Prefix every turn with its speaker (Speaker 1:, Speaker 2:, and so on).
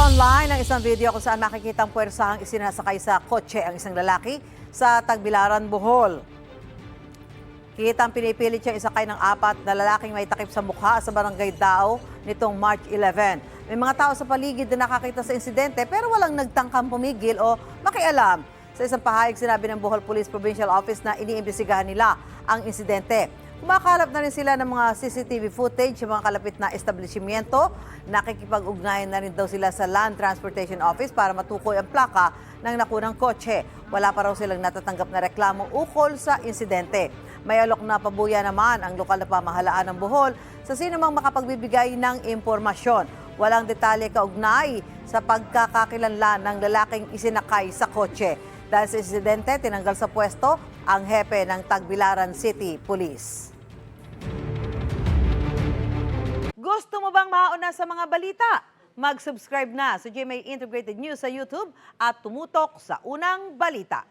Speaker 1: online ang isang video kung saan makikitang puwersahang isinasakay sa kotse ang isang lalaki sa Tagbilaran, Bohol. Kitang pinipilit siyang isakay ng 4 na lalaking may takip sa mukha sa Barangay Dao nitong March 11. May mga tao sa paligid na nakakita sa insidente pero walang nagtangkang pumigil o makialam. Sa isang pahayag, sinabi ng Bohol Police Provincial Office na iniimbestigahan nila ang insidente. Kumakalap na rin sila ng mga CCTV footage sa mga kalapit na establishmento. Nakikipag-ugnayan na rin daw sila sa Land Transportation Office para matukoy ang plaka ng nakunang kotse. Wala pa raw silang natatanggap na reklamo ukol sa insidente. May alok na pabuya naman ang lokal na pamahalaan ng Bohol sa sinumang makapagbibigay ng impormasyon. Walang detalye kaugnay sa pagkakakilanlan ng lalaking isinakay sa kotse. Dahil sa insidente, tinanggal sa pwesto ang hepe ng Tagbilaran City Police. Gusto mo bang mauna sa mga balita? Mag-subscribe na sa GMA Integrated News sa YouTube at tumutok sa unang balita.